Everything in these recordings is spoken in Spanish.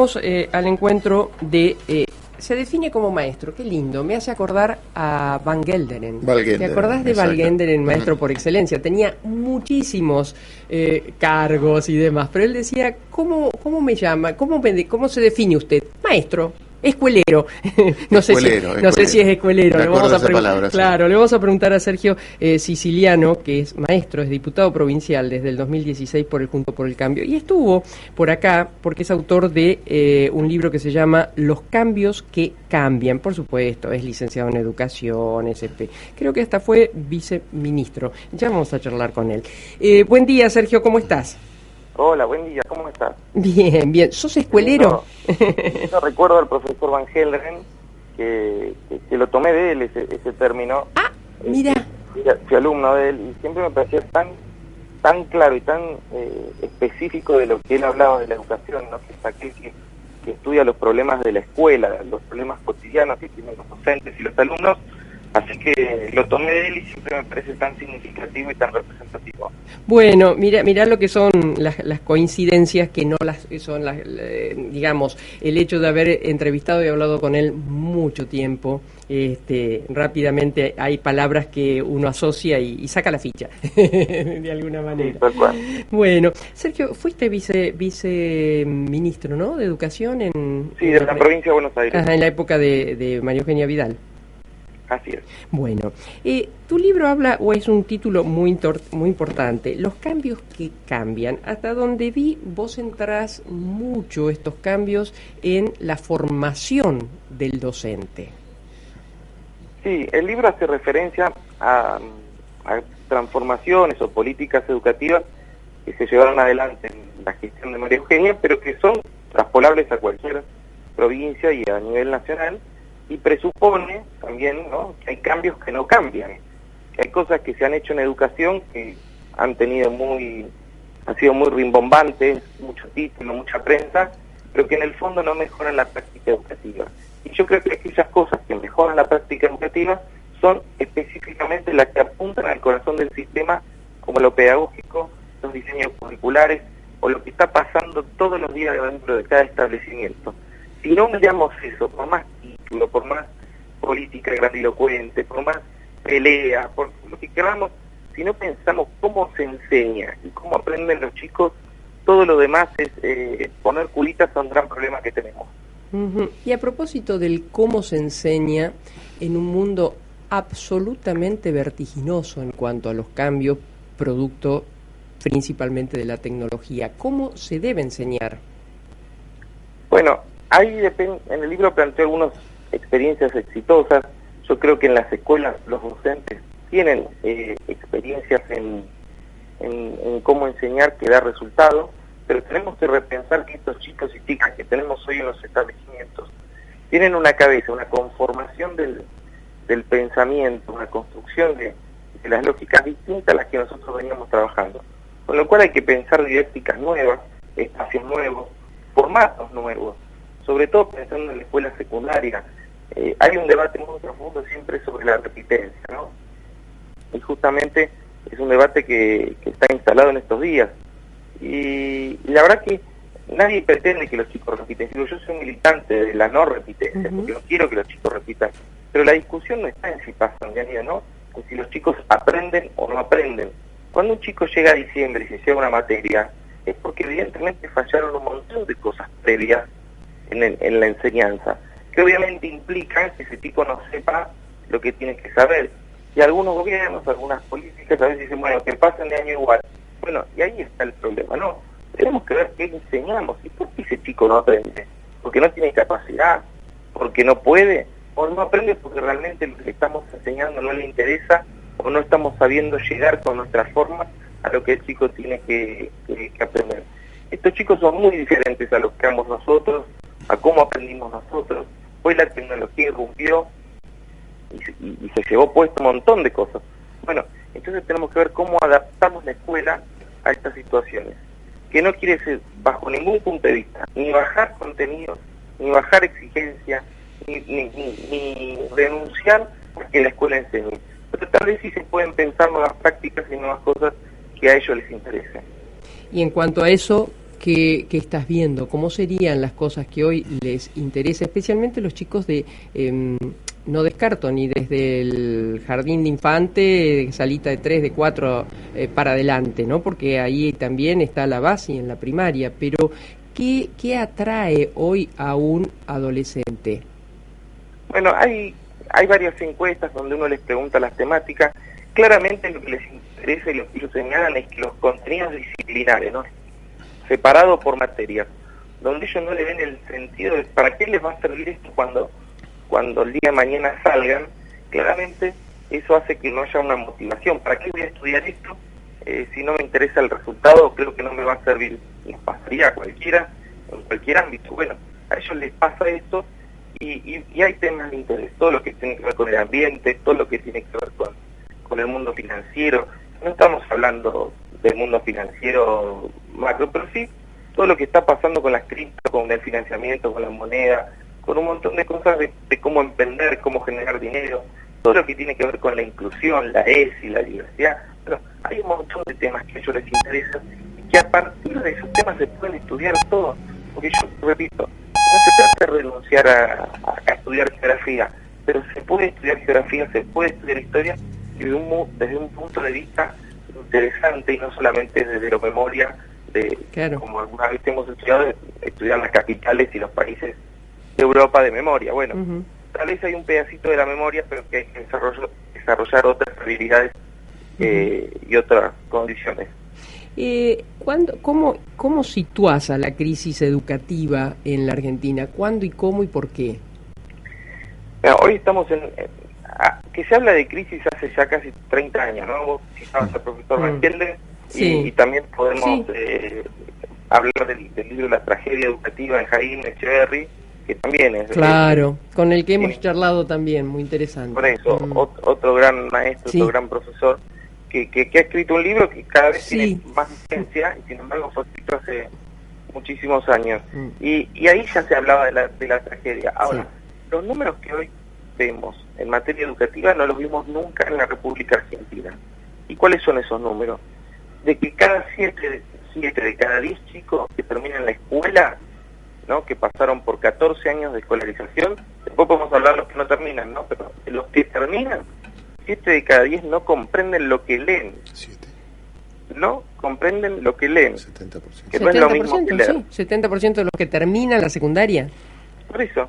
vamos al encuentro de... se define como maestro, qué lindo, me hace acordar a Van Gelderen. ¿Te acordás de Van Gelderen, maestro por excelencia? Tenía muchísimos cargos y demás, pero él decía, ¿cómo me llama? ¿Cómo se define usted? Maestro. Escuelero. No sé si es escuelero. Le vamos a preguntar a Sergio Siciliano, que es maestro, es diputado provincial desde el 2016 por el Juntos por el Cambio, y estuvo por acá porque es autor de un libro que se llama Los cambios que cambian. Por supuesto, es licenciado en Educación, SP. Creo que hasta fue viceministro. Ya vamos a charlar con él. Buen día, Sergio, ¿cómo estás? Hola, buen día, ¿cómo estás? Bien, bien. ¿Sos escuelero? Yo recuerdo al profesor Van Gelderen, que lo tomé de él, ese término. Ah, mira. Fui alumno de él y siempre me parecía tan claro y tan específico de lo que él hablaba de la educación, ¿no? Que es aquel que estudia los problemas de la escuela, los problemas cotidianos que tienen los docentes y los alumnos. Así que lo tomé de él y siempre me parece tan significativo y tan representativo. Bueno, mira lo que son las coincidencias, que no son digamos, el hecho de haber entrevistado y hablado con él mucho tiempo. Rápidamente hay palabras que uno asocia y saca la ficha, de alguna manera. Sí, tal cual. Bueno, Sergio, fuiste viceministro, ¿no?, de Educación de la provincia de Buenos Aires. En la época de María Eugenia Vidal. Así es. Bueno, tu libro habla, o es un título muy importante, Los cambios que cambian. Hasta donde vi, vos centrás mucho estos cambios en la formación del docente. Sí, el libro hace referencia a transformaciones o políticas educativas que se llevaron adelante en la gestión de María Eugenia, pero que son traspolables a cualquier provincia y a nivel nacional. Y presupone también, ¿no?, que hay cambios que no cambian, que hay cosas que se han hecho en educación que han sido muy rimbombantes, mucho título, mucha prensa, pero que en el fondo no mejoran la práctica educativa. Y yo creo que aquellas cosas que mejoran la práctica educativa son específicamente las que apuntan al corazón del sistema, como lo pedagógico, los diseños curriculares o lo que está pasando todos los días dentro de cada establecimiento. Si no miramos eso, por más título, por más política grandilocuente, por más pelea, por lo que queramos, si no pensamos cómo se enseña y cómo aprenden los chicos, todo lo demás es poner culitas a un gran problema que tenemos. Uh-huh. Y a propósito del cómo se enseña en un mundo absolutamente vertiginoso en cuanto a los cambios, producto principalmente de la tecnología, ¿cómo se debe enseñar? Bueno, ahí en el libro planteo algunas experiencias exitosas. Yo creo que en las escuelas los docentes tienen experiencias en cómo enseñar que da resultados, pero tenemos que repensar que estos chicos y chicas que tenemos hoy en los establecimientos tienen una cabeza, una conformación del pensamiento, una construcción de las lógicas distintas a las que nosotros veníamos trabajando. Con lo cual hay que pensar didácticas nuevas, espacios nuevos, formatos nuevos, sobre todo pensando en la escuela secundaria. Hay un debate muy profundo siempre sobre la repitencia, ¿no? Y justamente es un debate que está instalado en estos días. Y la verdad que nadie pretende que los chicos repiten. Yo soy militante de la no repitencia, porque no quiero que los chicos repitan. Pero la discusión no está en si pasan de año, ¿no? En si los chicos aprenden o no aprenden. Cuando un chico llega a diciembre y se lleva una materia, es porque evidentemente fallaron un montón de cosas previas en la enseñanza, que obviamente implican que ese chico no sepa lo que tiene que saber. Y algunos gobiernos, algunas políticas a veces dicen, bueno, que pasen de año igual. Bueno, y ahí está el problema, ¿no? Tenemos que ver qué enseñamos y por qué ese chico no aprende. Porque no tiene capacidad, porque no puede, o no aprende porque realmente lo que estamos enseñando no le interesa, o no estamos sabiendo llegar con nuestra forma a lo que el chico tiene que aprender. Estos chicos son muy diferentes a los que éramos nosotros, a cómo aprendimos nosotros. Hoy la tecnología irrumpió y se llevó puesto un montón de cosas. Bueno, entonces tenemos que ver cómo adaptamos la escuela a estas situaciones, que no quiere ser bajo ningún punto de vista ni bajar contenidos, ni bajar exigencias, ni renunciar a que la escuela enseñe. Pero tal vez sí se pueden pensar nuevas prácticas y nuevas cosas que a ellos les interesen. Y en cuanto a eso, ¿qué estás viendo? ¿Cómo serían las cosas que hoy les interesa, especialmente los chicos de... no descarto ni desde el jardín de infante, salita de 3, de 4 para adelante, ¿no? Porque ahí también está la base en la primaria, pero ¿qué atrae hoy a un adolescente? Bueno, hay varias encuestas donde uno les pregunta las temáticas. Claramente lo que les interesa y lo que ellos señalan es que los contenidos disciplinares, ¿no?, separados por materias, donde ellos no le ven el sentido de para qué les va a servir esto cuando el día de mañana salgan. Claramente eso hace que no haya una motivación. ¿Para qué voy a estudiar esto? Si no me interesa el resultado, creo que no me va a servir. Nos pasaría a cualquiera, en cualquier ámbito. Bueno, a ellos les pasa esto y hay temas de interés, todo lo que tiene que ver con el ambiente, todo lo que tiene que ver con el mundo financiero. No estamos hablando del mundo financiero macro, pero sí todo lo que está pasando con las cripto, con el financiamiento, con la moneda, con un montón de cosas de cómo emprender, cómo generar dinero, todo lo que tiene que ver con la inclusión, la ESI, la diversidad. Pero hay un montón de temas que a ellos les interesan y que a partir de esos temas se pueden estudiar todos. Porque yo repito, no se trata de renunciar a estudiar geografía, pero se puede estudiar geografía, se puede estudiar historia desde un punto de vista interesante y no solamente desde la memoria, claro, como alguna vez hemos estudiar las capitales y los países de Europa de memoria. Bueno, tal vez hay un pedacito de la memoria, pero que hay que desarrollar otras habilidades y otras condiciones. ¿Cómo situás a la crisis educativa en la Argentina? ¿Cuándo y cómo y por qué? Hoy estamos que se habla de crisis hace ya casi 30 años, ¿no? Vos citabas al profesor Banquelde, y también podemos hablar del libro La tragedia educativa de Jaime Echeverry, que también es... Claro, con el que hemos charlado también, muy interesante. Por eso, otro gran maestro, otro gran profesor, que ha escrito un libro que cada vez tiene más vigencia, y sin embargo fue escrito hace muchísimos años. Y ahí ya se hablaba de la tragedia. Ahora, los números que hoy vemos en materia educativa no los vimos nunca en la República Argentina. ¿Y cuáles son esos números? De que cada 7 de cada 10 chicos que terminan la escuela, ¿no?, que pasaron por 14 años de escolarización, después podemos hablar de los que no terminan, ¿no?, pero los que terminan, 7 de cada 10 no comprenden lo que leen. 7. No comprenden lo que leen. 70%. Que no es lo mismo que leer. 70% de los que terminan la secundaria. Por eso,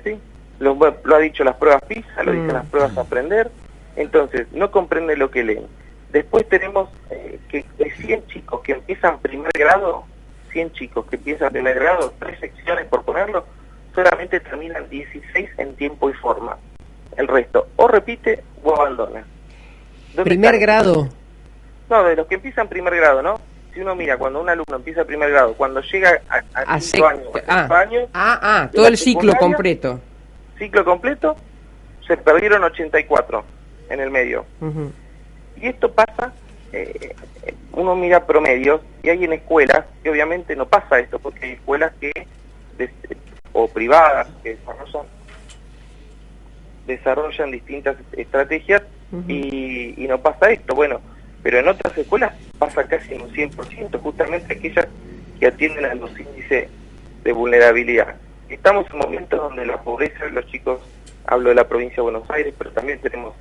sí. Lo ha dicho las pruebas PISA, lo dicen las pruebas Aprender. Entonces, no comprenden lo que leen. Después tenemos que de 100 chicos que empiezan primer grado, 100 chicos que empiezan primer grado, 3 secciones por ponerlo, solamente terminan 16 en tiempo y forma. El resto o repite o abandona. ¿Primer grado? No, de los que empiezan primer grado, ¿no? Si uno mira, cuando un alumno empieza primer grado, cuando llega a 5 años, todo el ciclo completo. Ciclo completo, se perdieron 84 en el medio. Y esto pasa, uno mira promedios, y hay en escuelas que obviamente no pasa esto, porque hay escuelas que o privadas que desarrollan distintas estrategias y no pasa esto. Bueno, pero en otras escuelas pasa casi en un 100%, justamente aquellas que atienden a los índices de vulnerabilidad. Estamos en momentos donde la pobreza, los chicos, hablo de la provincia de Buenos Aires, pero también tenemos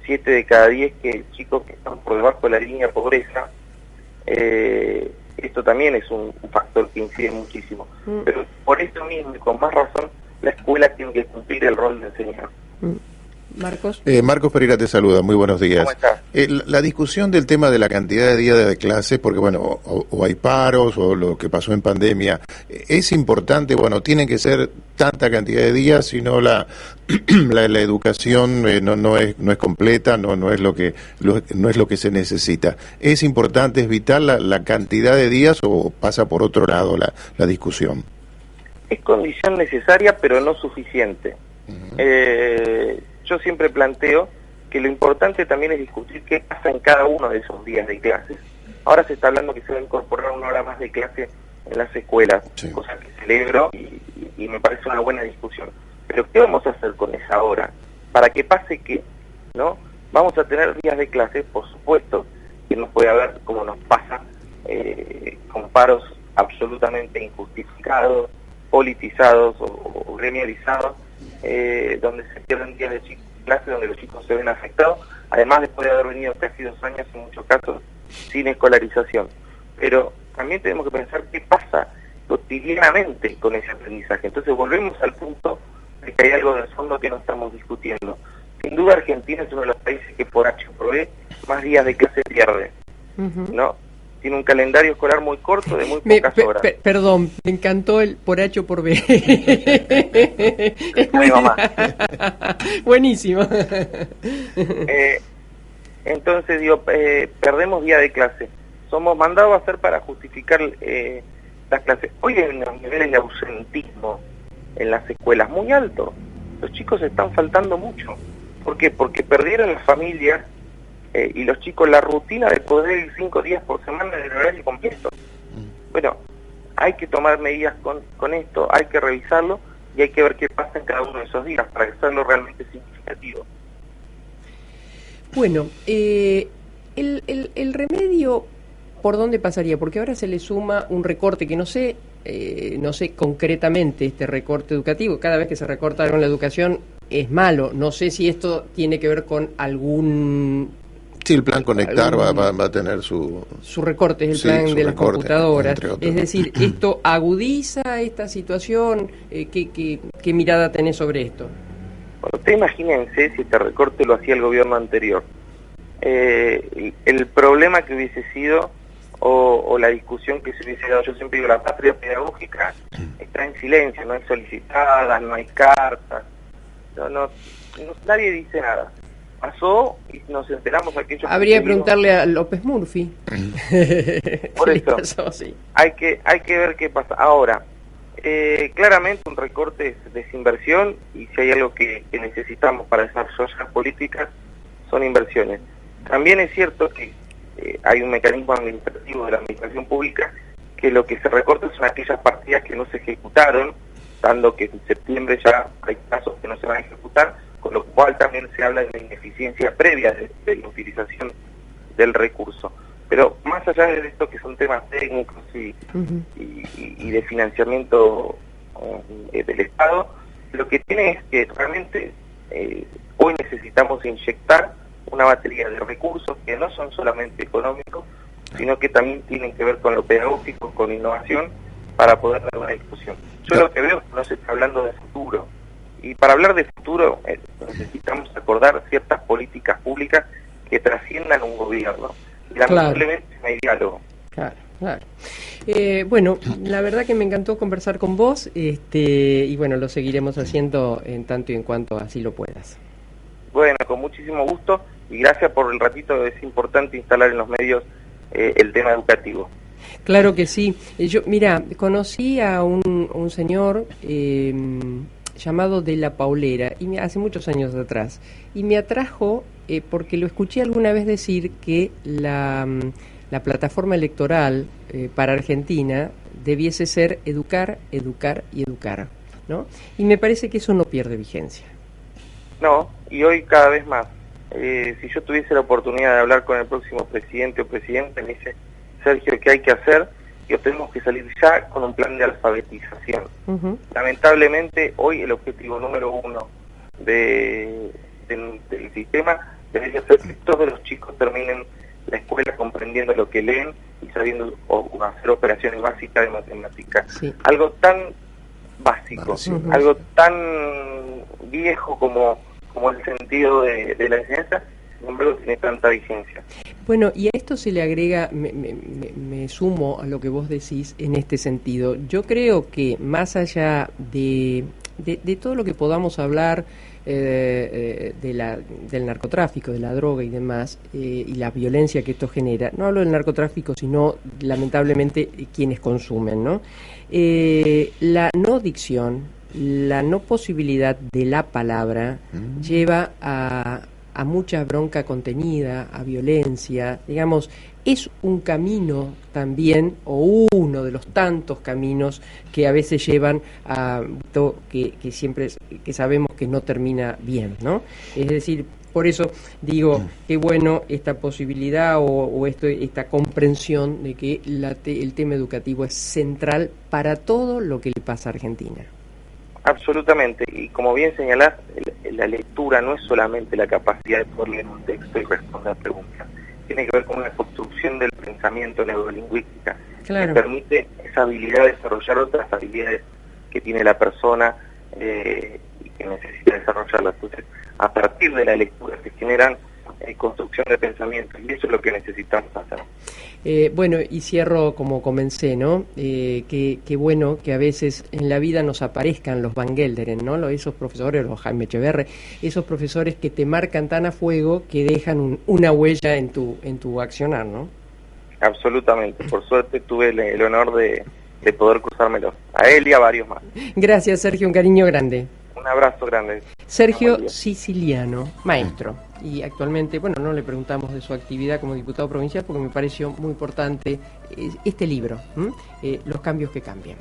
7 de cada 10 chicos que están por debajo de la línea de pobreza. Esto también es un factor que incide muchísimo. Pero por esto mismo y con más razón, la escuela tiene que cumplir el rol de enseñar. Marcos. Marcos Pereira te saluda, muy buenos días. ¿Cómo estás? La discusión del tema de la cantidad de días de clases, porque bueno, o hay paros o lo que pasó en pandemia, es importante, bueno, tiene que ser tanta cantidad de días, sino la educación no es completa, no es lo que se necesita. ¿Es importante, es vital la cantidad de días o pasa por otro lado la discusión? Es condición necesaria, pero no suficiente. Yo siempre planteo que lo importante también es discutir qué pasa en cada uno de esos días de clases. Ahora se está hablando que se va a incorporar 1 hora más de clase en las escuelas, cosa que celebro y me parece una buena discusión. Pero ¿qué vamos a hacer con esa hora? Para que pase que, ¿no? Vamos a tener días de clase, por supuesto, que no puede haber, como nos pasa, con paros absolutamente injustificados, politizados o gremializados, donde se pierden días de clase, donde los chicos se ven afectados, además después de haber venido casi 2 años en muchos casos sin escolarización. Pero también tenemos que pensar qué pasa cotidianamente con ese aprendizaje. Entonces volvemos al punto de que hay algo de fondo que no estamos discutiendo. Sin duda Argentina es uno de los países que por H o por B más días de clase pierde, ¿no? Tiene un calendario escolar muy corto, de muy pocas horas. Perdón, me encantó el por H o por B. Es mi mamá. Buenísimo. Entonces, digo, perdemos día de clase. Somos mandados a hacer para justificar las clases. Hoy hay unos niveles de ausentismo en las escuelas muy altos. Los chicos están faltando mucho. ¿Por qué? Porque perdieron las familias y los chicos la rutina de poder ir 5 días por semana en el horario completo. Bueno, hay que tomar medidas con esto, hay que revisarlo y hay que ver qué pasa en cada uno de esos días para hacerlo realmente significativo. Bueno, el remedio, ¿por dónde pasaría? Porque ahora se le suma un recorte que no sé concretamente este recorte educativo. Cada vez que se recorta algo en la educación es malo. No sé si esto tiene que ver con algún... Sí, el plan Conectar va a tener su recorte, es el plan de las computadoras. Es decir, ¿esto agudiza esta situación? ¿Qué mirada tenés sobre esto? Bueno, ustedes imagínense si este recorte lo hacía el gobierno anterior. El problema que hubiese sido, o la discusión que se hubiese dado, yo siempre digo, la patria pedagógica está en silencio, no hay solicitadas, no hay cartas, nadie dice nada. Pasó y nos enteramos aquellos. Habría que preguntarle a López Murphy. Por eso pasó, sí. hay que ver qué pasa. Ahora, claramente un recorte es desinversión, y si hay algo que necesitamos para desarrollar políticas son inversiones. También es cierto que hay un mecanismo administrativo de la administración pública que lo que se recorta son aquellas partidas que no se ejecutaron, dando que en septiembre ya hay casos que no se van a ejecutar, con lo cual también se habla de una ineficiencia previa de la utilización del recurso. Pero más allá de esto, que son temas técnicos y de financiamiento del Estado, lo que tiene es que realmente hoy necesitamos inyectar una batería de recursos que no son solamente económicos, sino que también tienen que ver con lo pedagógico, con innovación, para poder dar una discusión. Yo lo que veo es que no se está hablando de futuro. Y para hablar de futuro necesitamos acordar ciertas políticas públicas que trasciendan un gobierno. Y lamentablemente no hay diálogo. Claro. Bueno, la verdad que me encantó conversar con vos, y bueno, lo seguiremos haciendo en tanto y en cuanto así lo puedas. Bueno, con muchísimo gusto, y gracias por el ratito. Es importante instalar en los medios el tema educativo. Claro que sí. Yo, mira, conocí a un señor llamado De la Paulera, hace muchos años atrás, y me atrajo porque lo escuché alguna vez decir que la plataforma electoral para Argentina debiese ser educar, educar y educar, ¿no? Y me parece que eso no pierde vigencia. No, y hoy cada vez más. Si yo tuviese la oportunidad de hablar con el próximo presidente o presidenta, me dice: Sergio, ¿qué hay que hacer? Y tenemos que salir ya con un plan de alfabetización. Lamentablemente, hoy el objetivo número 1 del sistema debería ser que todos los chicos terminen la escuela comprendiendo lo que leen y sabiendo hacer operaciones básicas de matemáticas. Sí. Algo tan básico, algo tan viejo como el sentido de la enseñanza, sin embargo tiene tanta vigencia. Bueno, y a esto se le agrega, me sumo a lo que vos decís en este sentido. Yo creo que más allá de todo lo que podamos hablar del narcotráfico, de la droga y demás, y la violencia que esto genera, no hablo del narcotráfico, sino lamentablemente quienes consumen, ¿no? La no dicción, la no posibilidad de la palabra lleva a mucha bronca contenida, a violencia, digamos, es un camino también, o uno de los tantos caminos que a veces llevan a que siempre, que sabemos que no termina bien, ¿no? Es decir, Por eso digo, qué bueno esta posibilidad o esta comprensión de que el tema educativo es central para todo lo que le pasa a Argentina. Absolutamente, y como bien señalás, la lectura no es solamente la capacidad de poder leer un texto y responder preguntas, tiene que ver con una construcción del pensamiento neurolingüística, claro, que permite esa habilidad de desarrollar otras habilidades que tiene la persona y que necesita desarrollarlas. Entonces, a partir de la lectura se generan construcción de pensamiento, y eso es lo que necesitamos hacer. Bueno, y cierro como comencé, ¿no? Qué bueno que a veces en la vida nos aparezcan los Van Gelderen, ¿no? Esos profesores, los Jaime Echeverre, esos profesores que te marcan tan a fuego que dejan una huella en tu accionar, ¿no? Absolutamente. Por suerte tuve el honor de poder cruzármelo. A él y a varios más. Gracias, Sergio. Un cariño grande. Un abrazo grande. Sergio Siciliano, maestro. Y actualmente, bueno, no le preguntamos de su actividad como diputado provincial porque me pareció muy importante este libro, Los cambios que cambian.